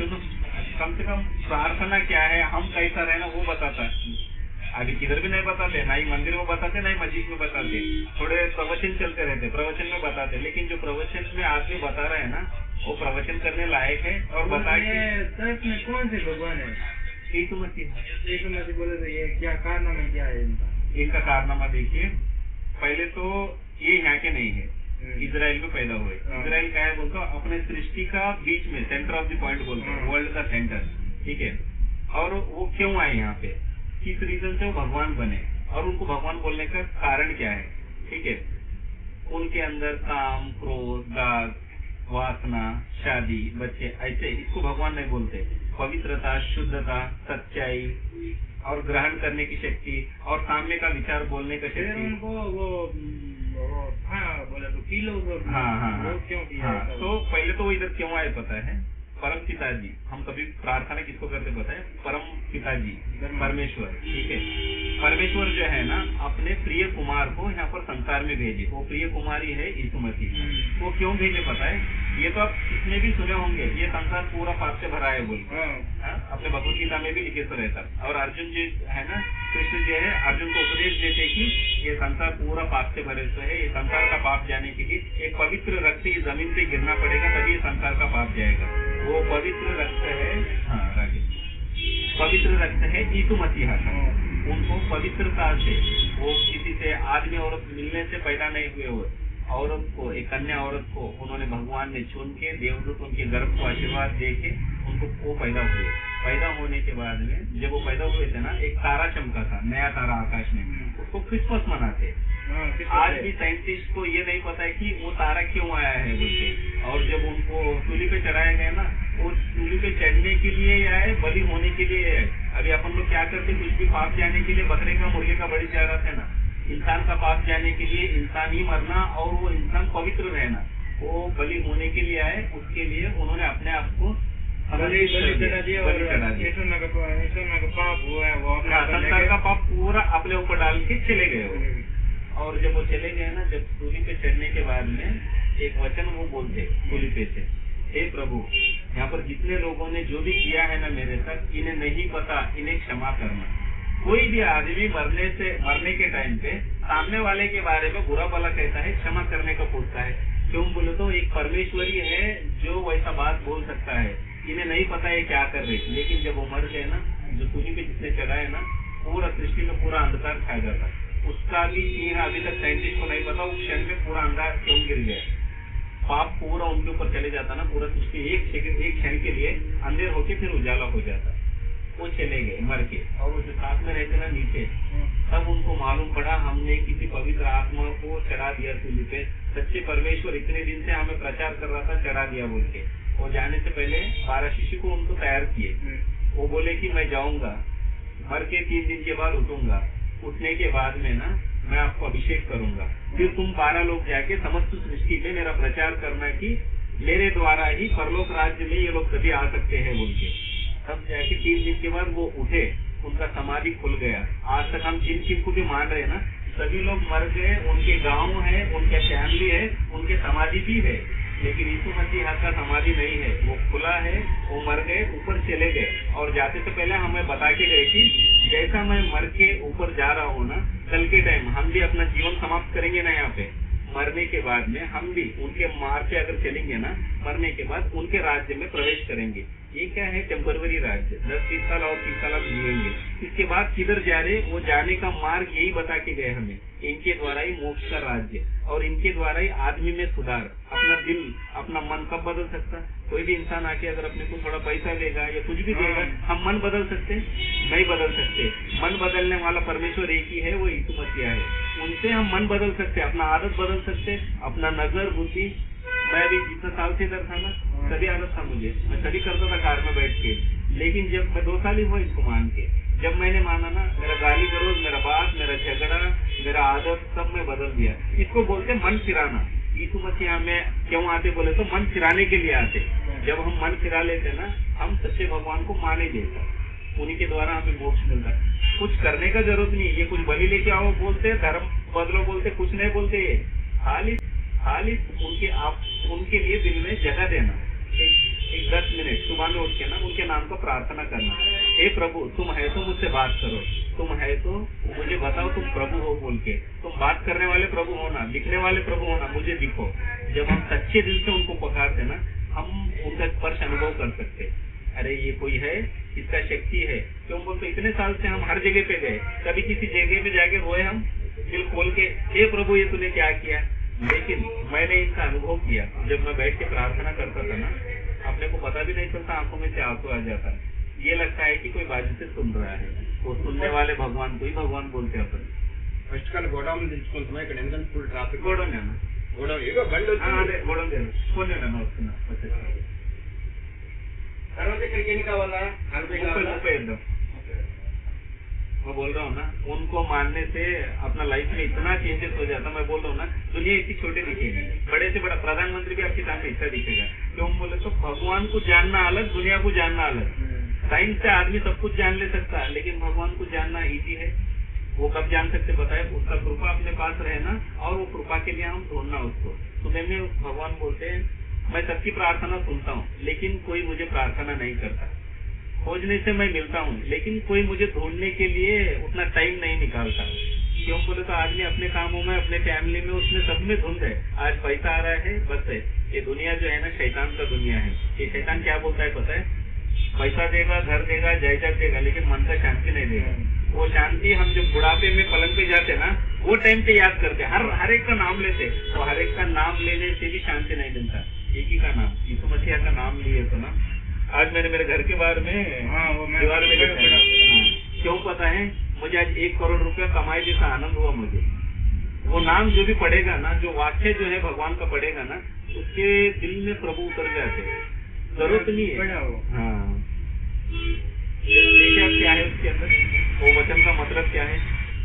सुनो, कम से कम प्रार्थना क्या है, हम कैसा रहना वो बताता है। अभी किधर भी नहीं बताते, ना ही मंदिर में बताते, ना ही मस्जिद में बताते। थोड़े प्रवचन चलते रहते, प्रवचन में बताते, लेकिन जो प्रवचन में आदमी बता रहे हैं ना, वो प्रवचन करने लायक है। और बता दर्श में कौन से भगवान है? यीशु मसीह बोले तो ये क्या कारनामा क्या है इनका कारनामा देखिए। पहले तो ये यहाँ के नहीं है, इजराइल में पैदा हुए। इजराइल क्या है बोलते हो, अपने सृष्टि का बीच में सेंटर ऑफ द पॉइंट बोलते हैं, वर्ल्ड का सेंटर, ठीक है। और वो क्यों आए यहाँ पे, किस रीजन से वो भगवान बने, और उनको भगवान बोलने का कारण क्या है, ठीक है। उनके अंदर काम, क्रोध, दाग, वासना, शादी, बच्चे, ऐसे इसको भगवान नहीं बोलते। पवित्रता, शुद्धता, सच्चाई और ग्रहण करने की शक्ति और सामने का विचार बोलने का शक्ति। उनको वो बोले तो किलो क्यों किया? तो पहले तो वो इधर क्यों आए पता है, परम पिताजी, हम कभी प्रार्थना किसको करते पता है, परम पिताजी परमेश्वर, ठीक है। परमेश्वर जो है ना, अपने प्रिय कुमार को यहाँ पर संसार में भेजे। वो प्रिय कुमारी है यीशु मसीह। वो क्यों भेजे पता है, ये तो आप इसमें भी सुने होंगे, ये संसार पूरा पाप से भरा है बोल, अपने भगवत गीता में भी लिखे तो रहता। और अर्जुन जी है ना, कृष्ण जी है, अर्जुन को उपदेश देते कि ये संसार पूरा पाप से भरे तो है, ये संसार का पाप जाने के लिए एक पवित्र रक्त इस जमीन पे गिरना पड़ेगा, तभी ये संसार का पाप जाएगा। वो पवित्र रक्त है, पवित्र रक्त है यीशु मसीहा का। उनको पवित्रता से, वो किसी से आदमी औरत मिलने से पैदा नहीं हुए, वो औरत को, एक कन्या औरत को उन्होंने भगवान ने चुन के, देवदूत उनके गर्भ को आशीर्वाद दे के उनको वो पैदा हुए। पैदा होने के बाद में जब वो पैदा हुए थे ना, एक तारा चमका था, नया तारा आकाश में, उसको क्रिसमस मनाते। आज भी साइंटिस्ट को ये नहीं पता है कि वो तारा क्यों आया है बोलते। और जब उनको सूली पे चढ़ाया गया ना, वो सूली पे चढ़ने के लिए आए, बलि होने के लिए आए। अभी अपन लोग क्या करते, कुछ भी पाप जाने के लिए बकरे का, मुर्गे का बलि चढ़ाते है ना। इंसान का पाप जाने के लिए इंसान ही मरना और वो इंसान पवित्र रहना, वो बलि होने के लिए आए। उसके लिए उन्होंने अपने आप को बलि चढ़ा दिया और पाप हुआ है, वो संसार का पाप पूरा अपने ऊपर डाल के चले गए वो। और जब वो चले गए ना, जब सूली पे चढ़ने के बाद में एक वचन वो बोलते सूली पे से, हे प्रभु, यहाँ पर जितने लोगों ने जो भी किया है ना मेरे साथ, इन्हें नहीं पता, इन्हें क्षमा करना। कोई भी आदमी मरने के टाइम पे सामने वाले के बारे में बुरा भला कहता है, क्षमा करने का पूछता है। क्यों बोले तो एक परमेश्वरी है जो वैसा बात बोल सकता है, इन्हें नहीं पता है क्या कर रहे। लेकिन जब वो मर गए ना, जो सूली पे जिसने चढ़ाए ना, पूरा सृष्टि में पूरा अंधकार छा जाता। उसका भी चिन्ह अभी तक साइंटिस्ट को नहीं पता, वो क्षण में पूरा अंधार क्यों गिर गया। पाप पूरा उनके ऊपर चले जाता ना, पूरा सृष्टि एक क्षण के लिए अंधेर होके फिर उजाला हो जाता। वो चले गए मर के, और वो जो साथ में रहते ना नीचे, तब उनको मालूम पड़ा हमने किसी पवित्र आत्मा को चढ़ा दिया सूली पे। सच्चे परमेश्वर इतने दिन से हमें प्रचार कर रहा था, चढ़ा दिया बोल के। वो जाने से पहले 12 शिष्य को उनको तैयार किए। वो बोले कि मैं जाऊंगा, मर के 3 दिन के बाद उठूंगा, उठने के बाद में ना मैं आपको अभिषेक करूंगा, फिर तुम 12 लोग जाके समस्त सृष्टि में मेरा प्रचार करना कि मेरे द्वारा ही परलोक राज्य में ये लोग कभी आ सकते हैं बोल के। तब जाके 3 दिन के बाद वो उठे, उनका समाधि खुल गया। आज तक हम जिन को भी मान रहे हैं ना, सभी लोग मर गए, उनके गांव है, उनके फैमिली है, उनके समाधि भी है, लेकिन यीशु मसीह का समाधि नहीं है। वो खुला है, वो मर गए, ऊपर चले गए। और जाते से पहले हमें बता के गए कि जैसा मैं मर के ऊपर जा रहा हूँ ना, कल के टाइम हम भी अपना जीवन समाप्त करेंगे ना, यहाँ पे मरने के बाद में हम भी उनके मार्ग पे अगर चलेंगे ना, मरने के बाद उनके राज्य में प्रवेश करेंगे। ये क्या है, टेम्पररी राज्य, 10-20 साल और 30 साल आप जिएंगे। इसके बाद किधर जा रहे, वो जाने का मार्ग यही बता के गए हमें, इनके द्वारा ही मोक्ष का राज्य और इनके द्वारा ही आदमी में सुधार। अपना दिल, अपना मन कब बदल सकता? कोई भी इंसान आके अगर अपने को थोड़ा पैसा देगा या कुछ भी देगा, हम मन बदल सकते? नहीं बदल सकते। मन बदलने वाला परमेश्वर एक ही है, वो यीशु मसीह है। उनसे हम मन बदल सकते, अपना आदत बदल सकते, अपना नजर, बुद्धि। मैं भी जितना साल से इधर था ना, सभी आदत था मुझे, मैं सभी करता था कार में बैठ के। लेकिन जब मैं 2 साल ही हुआ इसको मान के, जब मैंने माना ना, मेरा गाली गलौज, मेरा बात, मेरा झगड़ा, मेरा आदत सब मैं बदल दिया। इसको बोलते मन फिराना। यीशु मसीह में क्यों आते बोले तो मन फिराने के लिए आते। जब हम मन फिरा लेते ना, हम सच्चे भगवान को माने देता, उन्हीं के द्वारा हमें मोक्ष मिलता। कुछ करने का जरूरत नहीं, ये कुछ बलि लेके आओ बोलते, धर्म बदलो बोलते, कुछ नहीं बोलते। खाली उनके लिए दिल में जगह देना, एक 10 मिनट सुबह में उठ के ना उनके नाम को प्रार्थना करना, हे प्रभु तुम है तो मुझसे बात करो, तुम है तो मुझे बताओ तुम प्रभु हो बोल के, तुम बात करने वाले प्रभु हो ना, लिखने वाले प्रभु हो ना, मुझे दिखो। जब हम सच्चे दिल से उनको पुकारते ना, हम उनका स्पर्श अनुभव कर सकते। अरे ये कोई है, इसका शक्ति है। क्यों बोलते इतने साल से हम हर जगह पे गए, कभी किसी जगह पे जाके रोए हम दिल खोल के, हे प्रभु ये तूने क्या किया, लेकिन मैंने इसका अनुभव किया। जब मैं बैठ के प्रार्थना करता था ना, अपने को पता भी नहीं चलता, आंखों में से आंसू आ जाता है। ये लगता है कि कोई बाजू से सुन रहा है, वो सुनने वाले भगवान को ही भगवान बोलते हैं अपन। ఫస్ట్ కానీ గోడౌన్ తెలుసుకుంటున్నా ఇక్కడ ఎందుకంటే ఫుల్ ట్రాఫిక్ గోడౌన్ ఏదో బండి అదే గోడౌన్ ఫోన్ వస్తున్నా తర్వాత ఇక్కడికి ఎన్ని కావాలా 30 एकदम। मैं बोल रहा हूँ ना, उनको मानने से अपना लाइफ में इतना चेंजेस हो जाता। मैं बोल रहा हूँ ना, दुनिया इतनी छोटी दिखेगी, बड़े से बड़ा प्रधानमंत्री भी आपके सामने इतना दिखेगा। क्यों बोले तो भगवान को जानना अलग, दुनिया को जानना अलग। साइंस से आदमी सब कुछ जान ले सकता है, लेकिन भगवान को जानना इजी है। वो कब जान सकते पता है, उसका कृपा अपने पास रहे ना, और वो कृपा के लिए हम ढूंढना उसको। सुबह में भगवान बोलते हैं मैं सबकी प्रार्थना सुनता हूँ, लेकिन कोई मुझे प्रार्थना नहीं करता। खोजने से मैं मिलता हूँ, लेकिन कोई मुझे ढूंढने के लिए उतना टाइम नहीं निकालता। क्यों बोले तो आदमी अपने कामों में, अपने फैमिली में, उसमें सब में धुंध है। आज पैसा आ रहा है बस है। ये दुनिया जो है ना, शैतान का दुनिया है। ये शैतान क्या बोलता है पता है, पैसा देगा, घर देगा, जायदाद देगा, लेकिन मन का शांति नहीं देगा। वो शांति हम जब बुढ़ापे में पलंग पे जाते ना, वो टाइम पे याद करते, हर एक का नाम लेते, तो हर एक का नाम लेने से भी शांति नहीं मिलता। एक ही का नाम, यीशु मसीह का नाम लिए तो ना, आज मैंने मेरे घर के बाहर में दीवार में लिखा है। क्यों पता है, मुझे आज 1 करोड़ रुपया कमाई जैसा आनंद हुआ मुझे। वो नाम जो भी पढ़ेगा ना, जो वाक्य जो है भगवान का पढ़ेगा ना, उसके दिल में प्रभु उतर जाते हैं, जरूरत नहीं है। हाँ, क्या है उसके अंदर, वो वचन का मतलब क्या है।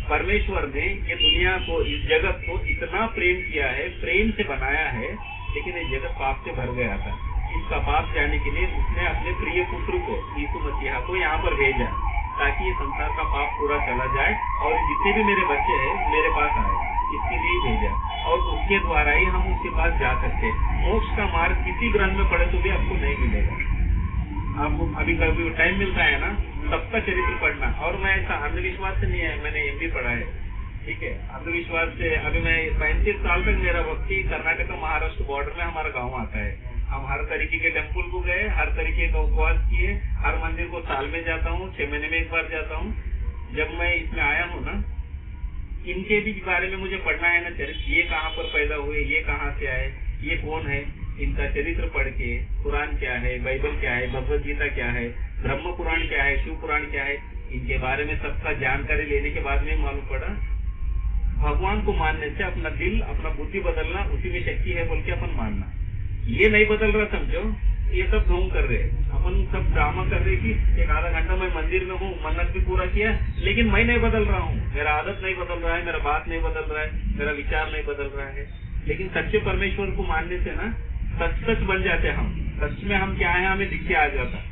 परमेश्वर ने ये दुनिया को, इस जगत को इतना प्रेम किया है, प्रेम से बनाया है, लेकिन ये जगत पाप से भर गया था। इसका पाप जाने के लिए उसने अपने प्रिय पुत्र को, यीशु मसीहा को यहाँ पर भेजा, ताकि ये संसार का पाप पूरा चला जाए और जितने भी मेरे बच्चे हैं मेरे पास आए, इसके लिए भेजा। और उसके द्वारा ही हम उसके पास जा सकते हैं। मोक्ष का मार्ग किसी ग्रंथ में पढ़े तो भी आपको नहीं मिलेगा। आपको अभी कभी टाइम मिलता है ना, सबका चरित्र पढ़ना। और मैं ऐसा अंधविश्वास से नहीं है, मैंने MB पढ़ा है, ठीक है। अंधविश्वास से अभी मैं 35 साल तक मेरा भक्ति कर्नाटक का महाराष्ट्र बॉर्डर में हमारा गाँव आता है। हम हर तरीके के टेम्पल को गए, हर तरीके का उपवास किए, हर मंदिर को साल में जाता हूँ, 6 महीने में एक बार जाता हूँ। जब मैं इसमें आया हूँ ना, इनके भी बारे में मुझे पढ़ना है ना चरित्र, ये कहाँ पर पैदा हुए, ये कहाँ से आए, ये कौन है, इनका चरित्र पढ़ के, कुरान क्या है, बाइबल क्या है, भगवत गीता क्या है, ब्रह्म पुराण क्या है, शिव पुराण क्या है, इनके बारे में सबका जानकारी लेने के बाद में मालूम पड़ा, भगवान को मानने से अपना दिल, अपना बुद्धि बदलना, उसी में शक्ति है बोल के अपन मानना। ये नहीं बदल रहा, समझो, ये सब ढोंग कर रहे। अपन सब ड्रामा कर रहे कि एक आधा घंटा मैं मंदिर में हूँ, मन्नत भी पूरा किया, लेकिन मैं नहीं बदल रहा हूँ, मेरा आदत नहीं बदल रहा है, मेरा बात नहीं बदल रहा है, मेरा विचार नहीं बदल रहा है। लेकिन सच्चे परमेश्वर को मानने से ना सच बन जाते हम। सच में हम क्या है हमें दिख के आ जाता।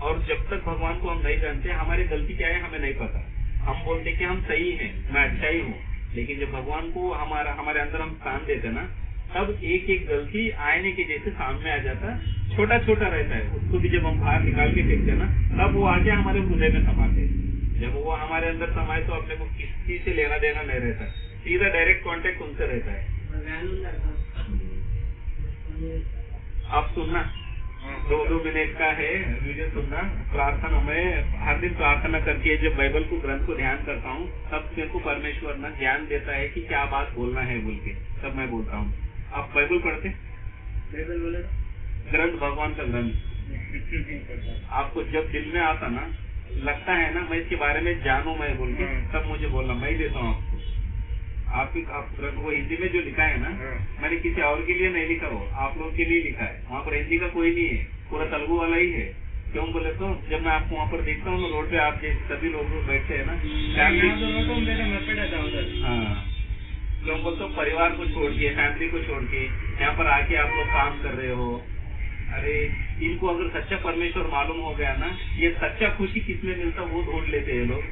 और जब तक भगवान को हम नहीं जानते, हमारी गलती क्या है हमें नहीं पता। हम बोलते कि हम सही हैं, मैं अच्छा ही हूँ, लेकिन जब भगवान को हमारे अंदर हम स्थान देते ना, तब एक एक गलती आईने के जैसे सामने आ जाता, छोटा छोटा रहता है। उसको भी जब हम बाहर निकाल के फेंकते ना, तब वो आके हमारे हृदय में समाते। जब वो हमारे अंदर समाए तो अपने को किसी से लेना देना नहीं रहता, सीधा डायरेक्ट कांटेक्ट उनसे रहता है। आप सुनना, 2-2 मिनट का है वीडियो सुनना। प्रार्थना में हर दिन प्रार्थना करके जब बाइबल को ग्रंथ को ध्यान करता हूँ, तब मेरे को परमेश्वर ना ज्ञान देता है कि क्या बात बोलना है बोल के, तब मैं बोलता हूँ। आप बाइबल पढ़ते? बाइबल बोले ग्रंथ, भगवान का ग्रंथ आपको जब दिल में आता ना, लगता है ना मैं इसके बारे में जानूं मैं बोल के, तब मुझे बोलना, मैं देता हूँ आपको। वो हिंदी में जो लिखा है ना, मैंने किसी और के लिए नहीं लिखा, वो आप लोग के लिए लिखा है। वहाँ पर हिंदी का कोई नहीं है, पूरा तेलुगु वाला ही है। क्यों बोले तो जब मैं आपको वहाँ पर देखता हूँ रोड पे, आप सभी लोग बैठे है ना, हाँ, क्यों बोलते हो, परिवार को छोड़ के, फैमिली को छोड़ के यहाँ पर आके आप लोग काम कर रहे हो। अरे इनको अगर सच्चा परमेश्वर मालूम हो गया ना, ये सच्चा खुशी किसमें मिलता वो ढूंढ लेते हैं लोग।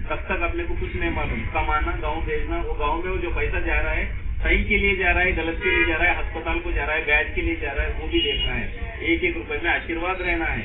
तब तक अपने को कुछ नहीं मालूम। कमाना, गाँव भेजना, वो गाँव में वो जो पैसा जा रहा है सही के लिए जा रहा है, गलत के लिए जा रहा है, अस्पताल को जा रहा है, बैच के लिए जा रहा है, वो भी देखना है। एक एक रुपए में आशीर्वाद रहना है।